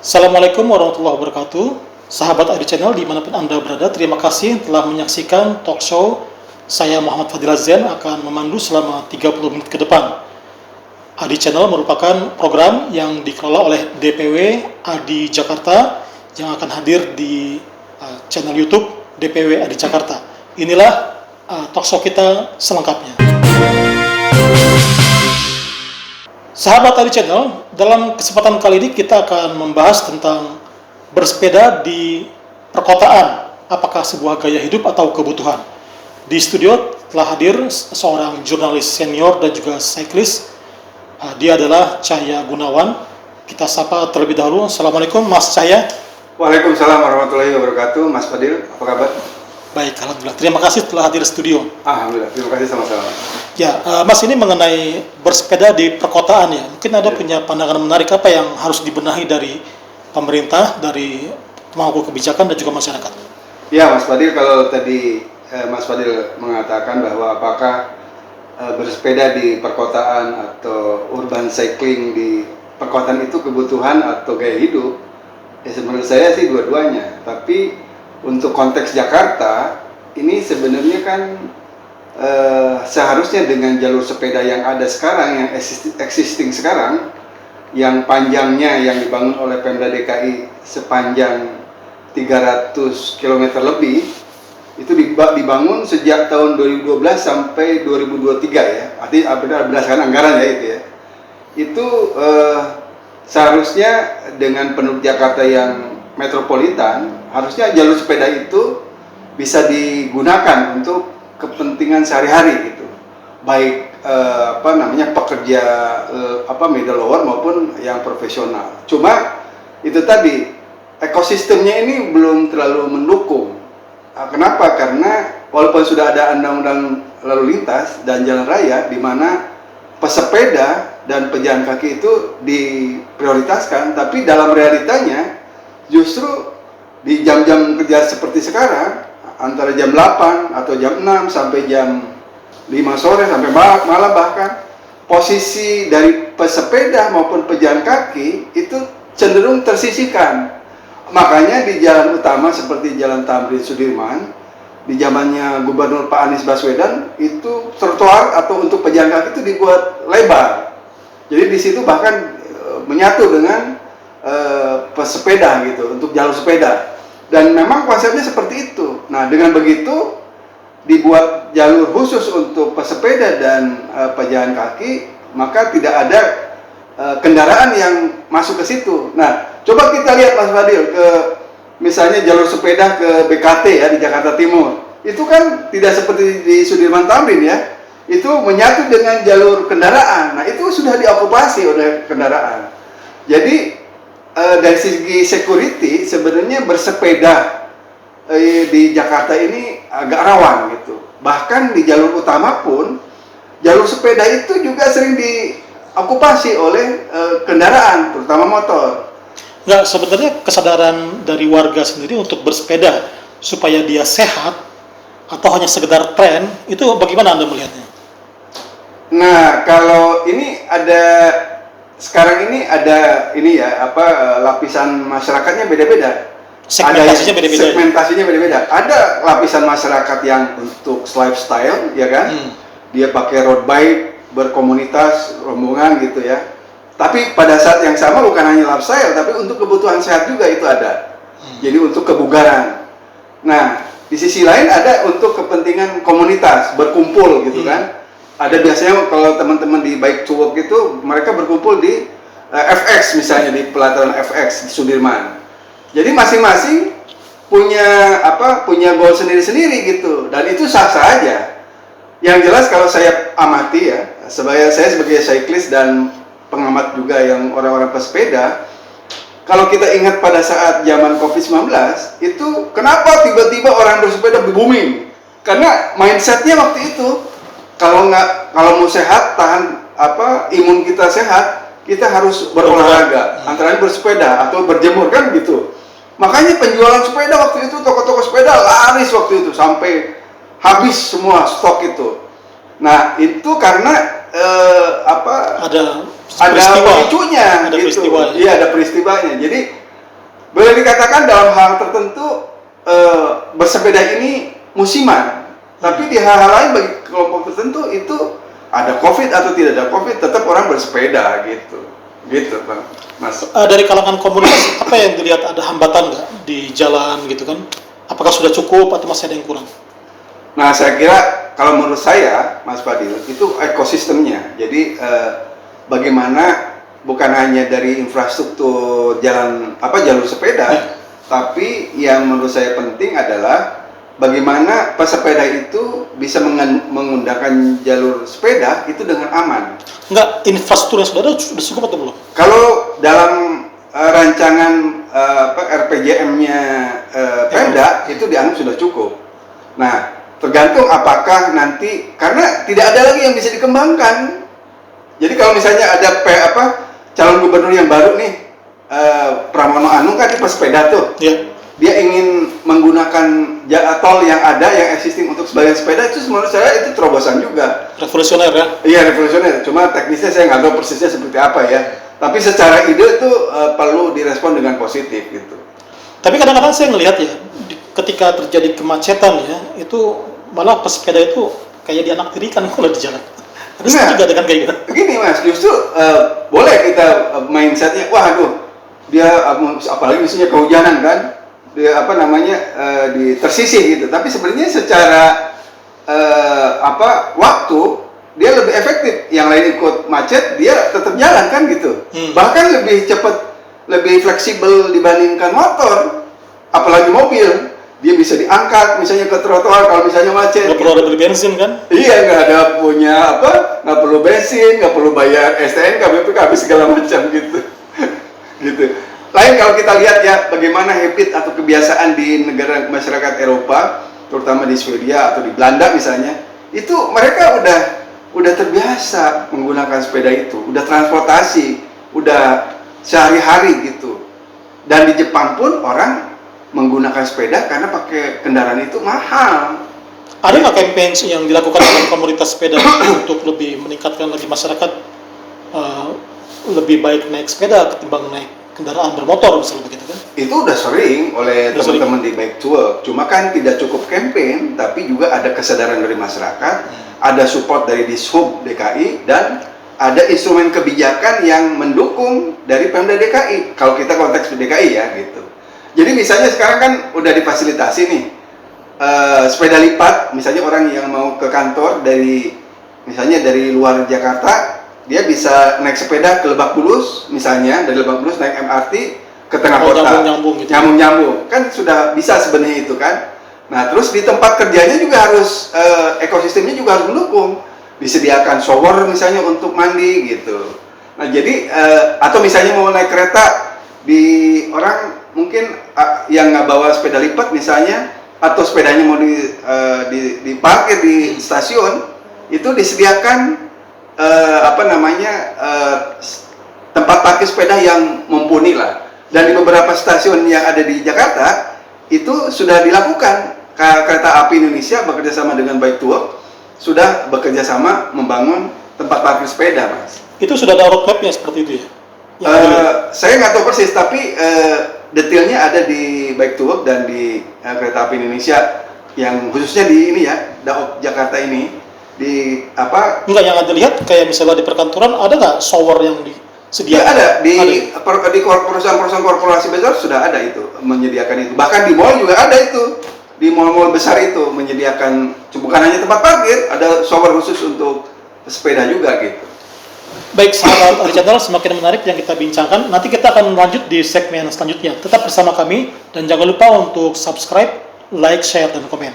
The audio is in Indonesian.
Assalamualaikum warahmatullahi wabarakatuh. Sahabat ID Channel dimanapun Anda berada, terima kasih telah menyaksikan talk show. Saya Muhammad Fadil Zain akan memandu selama 30 menit ke depan. ID Channel merupakan program yang dikelola oleh DPW ADI Jakarta yang akan hadir di channel YouTube DPW ADI Jakarta. Inilah talk show kita selengkapnya. Sahabat ID Channel, dalam kesempatan kali ini kita akan membahas tentang bersepeda di perkotaan, apakah sebuah gaya hidup atau kebutuhan. Di studio telah hadir seorang jurnalis senior dan juga cyclist. Dia adalah Cahya Gunawan. Kita sapa terlebih dahulu. Assalamualaikum Mas Cahya. Waalaikumsalam warahmatullahi wabarakatuh. Mas Fadil, apa kabar? Baik, alhamdulillah. Terima kasih telah hadir studio. Alhamdulillah, terima kasih sama-sama. Ya, Mas, ini mengenai bersepeda di perkotaan ya. Mungkin Anda punya pandangan menarik apa yang harus dibenahi dari pemerintah, dari pemangku kebijakan dan juga masyarakat. Ya, Mas Fadil, kalau tadi Mas Fadil mengatakan bahwa apakah bersepeda di perkotaan atau urban cycling di perkotaan itu kebutuhan atau gaya hidup, ya menurut saya sih dua-duanya. Tapi untuk konteks Jakarta, ini sebenarnya kan seharusnya dengan jalur sepeda yang ada sekarang, yang existing sekarang, yang panjangnya yang dibangun oleh Pemda DKI sepanjang 300 km lebih, itu dibangun sejak tahun 2012 sampai 2023 ya, artinya berdasarkan anggaran ya itu ya. Itu seharusnya dengan penduduk Jakarta yang metropolitan, harusnya jalur sepeda itu bisa digunakan untuk kepentingan sehari-hari gitu, baik pekerja middle lower maupun yang profesional. Cuma itu tadi ekosistemnya ini belum terlalu mendukung. Kenapa? Karena walaupun sudah ada undang-undang lalu lintas dan jalan raya di mana pesepeda dan pejalan kaki itu diprioritaskan, tapi dalam realitanya justru di jam-jam kerja seperti sekarang, antara jam 8 atau jam 6 sampai jam 5 sore sampai malam bahkan, posisi dari pesepeda maupun pejalan kaki itu cenderung tersisihkan. Makanya di jalan utama seperti Jalan Tamrin Sudirman, di zamannya Gubernur Pak Anies Baswedan, itu trotoar atau untuk pejalan kaki itu dibuat lebar. Jadi di situ bahkan menyatu dengan pesepeda gitu, untuk jalur sepeda. Dan memang konsepnya seperti itu. Nah, dengan begitu dibuat jalur khusus untuk pesepeda dan pejalan kaki, maka tidak ada kendaraan yang masuk ke situ. Nah, coba kita lihat Mas Fadil ke misalnya jalur sepeda ke BKT ya di Jakarta Timur. Itu kan tidak seperti di Sudirman Tamrin ya. Itu menyatu dengan jalur kendaraan. Nah, itu sudah diokupasi oleh kendaraan. Jadi dari segi security sebenarnya bersepeda di Jakarta ini agak rawan gitu. Bahkan di jalur utama pun jalur sepeda itu juga sering diokupasi oleh kendaraan, terutama motor. Nggak, sebenarnya kesadaran dari warga sendiri untuk bersepeda supaya dia sehat atau hanya sekedar tren, itu bagaimana Anda melihatnya? Nah, kalau ini sekarang ini ada lapisan masyarakatnya beda-beda. Segmentasinya beda-beda. Segmentasinya beda-beda. Ada lapisan masyarakat yang untuk lifestyle, ya kan? Dia pakai road bike, berkomunitas, rombongan gitu ya. Tapi pada saat yang sama bukan hanya lifestyle, tapi untuk kebutuhan sehat juga itu ada. Jadi untuk kebugaran. Nah, di sisi lain ada untuk kepentingan komunitas, berkumpul gitu kan. Ada biasanya kalau teman-teman di Bike to Work itu mereka berkumpul di FX misalnya, di pelataran FX di Sudirman. Jadi masing-masing punya goal sendiri-sendiri gitu, dan itu sah-sah aja. Yang jelas kalau saya amati ya, saya sebagai cyclist dan pengamat juga yang orang-orang pesepeda, kalau kita ingat pada saat zaman COVID-19 itu kenapa tiba-tiba orang bersepeda booming? Karena mindsetnya waktu itu kalau mau sehat, imun kita sehat, kita harus berolahraga, antara bersepeda atau berjemur kan gitu. Makanya penjualan sepeda waktu itu, toko-toko sepeda laris waktu itu sampai habis semua stok itu. Nah, itu karena ada pemicunya, ada gitu. peristiwa. Iya, ada peristiwanya. Jadi katakan dalam hal tertentu bersepeda ini musiman, tapi di hal-hal lain bagi kelompok tertentu itu ada COVID atau tidak ada COVID, tetap orang bersepeda gitu Bang Mas. Dari kalangan komunitas, apa yang dilihat ada hambatan nggak di jalan gitu kan? Apakah sudah cukup atau masih ada yang kurang? Nah, saya kira kalau menurut saya, Mas Fadil, itu ekosistemnya. Jadi bagaimana bukan hanya dari infrastruktur jalur sepeda, tapi yang menurut saya penting adalah bagaimana pesepeda itu bisa menggunakan jalur sepeda itu dengan aman. Enggak, infrastruktur yang sudah cukup atau belum? Kalau dalam rancangan RPJM-nya Pemda itu dianggap sudah cukup. Nah, tergantung apakah nanti, karena tidak ada lagi yang bisa dikembangkan. Jadi kalau misalnya ada calon gubernur yang baru nih, Pramono Anung kan di pesepeda tuh. Iya. Dia ingin menggunakan tol yang ada, yang existing untuk sebagian sepeda, itu menurut saya itu terobosan juga. Revolusioner ya? Iya, revolusioner. Cuma teknisnya saya nggak tahu persisnya seperti apa ya. Tapi secara ide itu perlu direspon dengan positif gitu. Tapi kadang-kadang saya ngelihat ya, ketika terjadi kemacetan ya, itu malah pesepeda itu kayak dianaktirikan kalau di jalan. Ada juga dengan kayak gitu. Begini Mas, justru boleh kita mindsetnya, wah aduh, dia apalagi misalnya kehujanan kan, dia tersisih gitu. Tapi sebenarnya secara waktu dia lebih efektif. Yang lain ikut macet, dia tetap jalan kan gitu. Bahkan lebih cepat, lebih fleksibel dibandingkan motor, apalagi mobil. Dia bisa diangkat misalnya ke trotoar kalau misalnya macet. Nggak perlu ada beli bensin kan? Iya, nggak perlu bensin, nggak perlu bayar STNK, BPKB segala macam gitu. Gitu. Lain kalau kita lihat ya bagaimana habit atau kebiasaan di negara masyarakat Eropa, terutama di Swedia atau di Belanda misalnya, itu mereka udah terbiasa menggunakan sepeda itu, udah transportasi, udah sehari-hari gitu. Dan di Jepang pun orang menggunakan sepeda karena pakai kendaraan itu mahal. Ada nggak campaign yang dilakukan oleh komunitas sepeda untuk lebih meningkatkan lagi masyarakat lebih baik naik sepeda ketimbang naik kendaraan bermotor misalnya begitu kan? Itu udah sering oleh teman-teman di Bike to Work. Cuma kan tidak cukup campaign, tapi juga ada kesadaran dari masyarakat, ada support dari Dishub DKI, dan ada instrumen kebijakan yang mendukung dari Pemda DKI. Kalau kita konteks DKI ya gitu. Jadi misalnya sekarang kan udah difasilitasi nih sepeda lipat, misalnya orang yang mau ke kantor misalnya dari luar Jakarta, dia bisa naik sepeda ke Lebak Bulus, misalnya dari Lebak Bulus naik MRT ke tengah kota. Nyambung-nyambung. Kan sudah bisa sebenarnya itu kan. Nah terus di tempat kerjanya juga harus ekosistemnya juga harus mendukung, disediakan shower misalnya untuk mandi gitu. Nah jadi atau misalnya mau naik kereta, di orang mungkin yang nggak bawa sepeda lipat misalnya, atau sepedanya mau diparkir di stasiun, itu disediakan tempat parkir sepeda yang mumpuni lah. Dan di beberapa stasiun yang ada di Jakarta itu sudah dilakukan. Kereta Api Indonesia bekerja sama dengan Bike to Work sudah bekerja sama membangun tempat parkir sepeda, Mas. Itu sudah ada roadmapnya seperti itu ya? Saya nggak tahu persis, tapi detailnya ada di Bike to Work dan di Kereta Api Indonesia, yang khususnya di ini ya, Daop Jakarta ini, Enggak, yang Anda lihat kayak misalnya di perkantoran ada nggak shower yang disediakan? Ya, ada di perusahaan-perusahaan korporasi besar sudah ada itu, menyediakan itu. Bahkan di mall juga ada itu, di mall-mall besar itu menyediakan, bukan hanya tempat parkir, ada shower khusus untuk sepeda juga gitu. Baik, sahabat Ari Channel, semakin menarik yang kita bincangkan. Nanti kita akan lanjut di segmen selanjutnya. Tetap bersama kami dan jangan lupa untuk subscribe, like, share, dan komen.